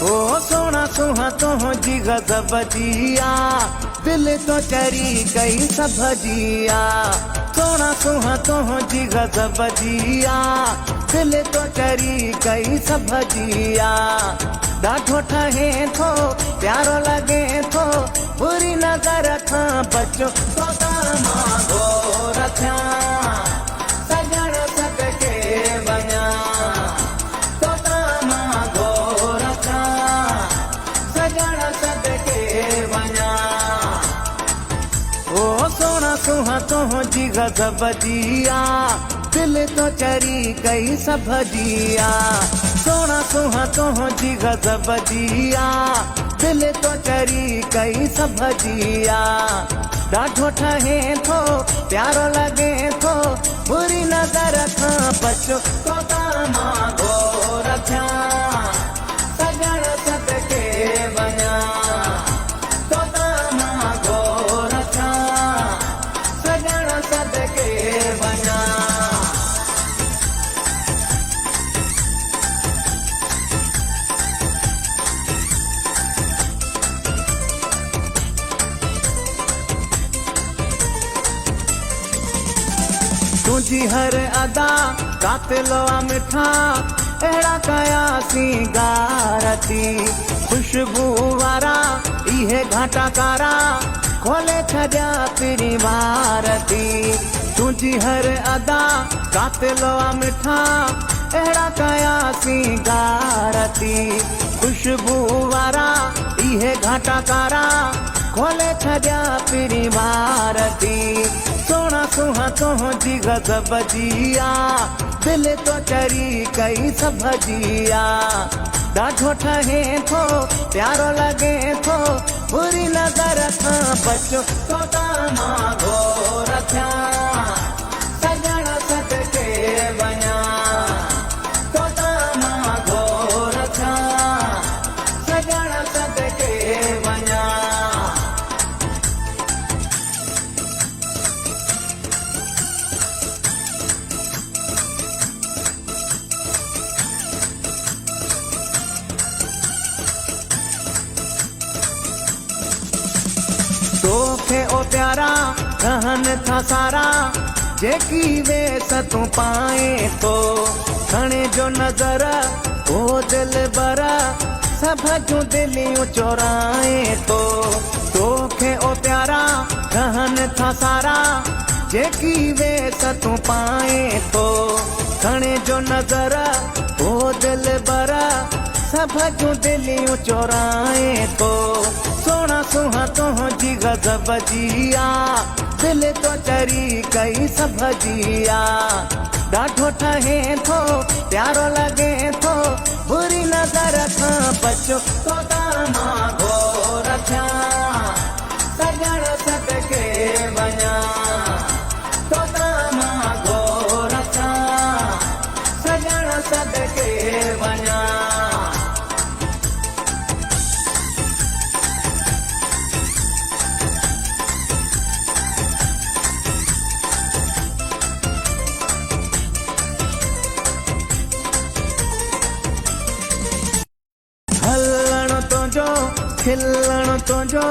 ओ सोना सुहा तो जी गजब जिया, दिल तो चरी गई सब जिया। सोना सुहा तो जी गजब जिया, दिल तो चरी गई सब जिया। ॾाढो ठहे थो प्यारो लगे थो, बुरी नज़र खां बचो तोता मां गोर थिया। सजण सदके वञा तोता मां गोर थिया, सजण सदके वञा। ओ सोना सुहा तो जी गजब जिया, दिल तो चरी गई सब जिया। सोना सुहा तो जी गजब जिया, दिल तो चरी गई सब जिया। ॾाढो ठहे थो प्यारो लगे थो, बुरी नज़र खां बचो तोता मां गोर थिया। सजण सदके वञा तोता मां गोर थिया, सजण सदके वञा। तुझी हर अदा कातिलो मिठा, अहिड़ा कया सिंगारती। खुशबू वारा इहे घाटा कारा, खोले छॾिया पिरी वारती। तुझी हर अदा कातिलो मिठा, अहिड़ा कया सिंगारती। खुशबू वारा इहे घाटा कारा, खोले छॾिया पिरी वारती। सोना सुहा तो जी गजब जिया, दिल तो चरी कई सब जिया। ॾाढो ठहे थो प्यारो लगे थो, बुरी नज़र खां बचो तोता मां गोर थिया। सजण सदके वञा तोता मां गोर थिया, सजण सदके वञा। तोखे ओ प्यारा कहन था सारा, जेकी वेस तू पाए तो। खणे जो नजर ओ दिल बरा, सब जूं दिलियूं चोराए तो। तोखे ओ प्यारा कहन था सारा, जेकी वेस तू पाए तो। खणे जो नजर ओ दिल बरा, सब जूं दिलियूं चोराए तो। सोना सुहा तो जी गजब जिया, दिल तो चरी कई सब जिया। ॾाढो ठहे थो प्यारो लगे थो, बुरी नज़र खां बचो तोता मां गोर थिया। सजण सदके वञा तोता मां गोर थिया, सजण सदके वञा। खिलण तुंहिंजो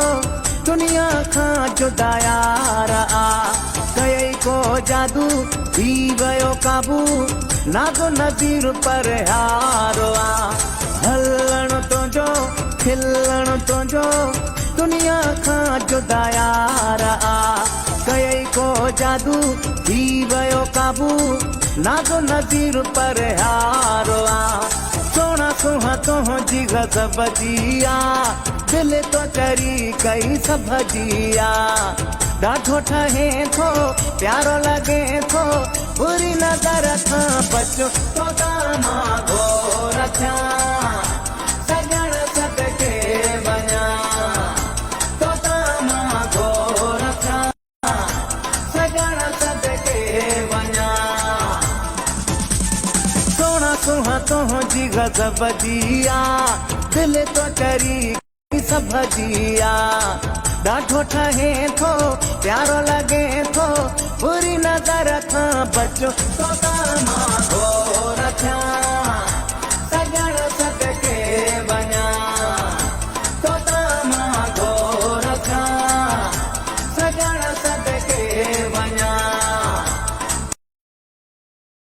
दुनिया खां जुदा यार आ। कई को जादू थी वियो काबू, नाज़ो नज़ीर पर हार आ। हलण तुंहिंजो खिलण तुंहिंजो दुनिया खां जुदा यार आ। कई को जादू थी वियो काबू, नाज़ो नज़ीर पर हार आ। सोना सुहा तो जी गजब जिया, दिल तो चरी कई सब जिया। ॾाढो ठहे थो प्यारो लगे थो, बुरी नज़र खां बचो तोता मां गोर थिया। सजण सदके वञा तोता मां गोर थिया, सजण सदके वञा। सोना सुहा तो जी गजब जिया, दिल तो चरी सब जिया। ॾाढो ठहे थो प्यारो लगे थो, बुरी नज़र खां बचो तोता मां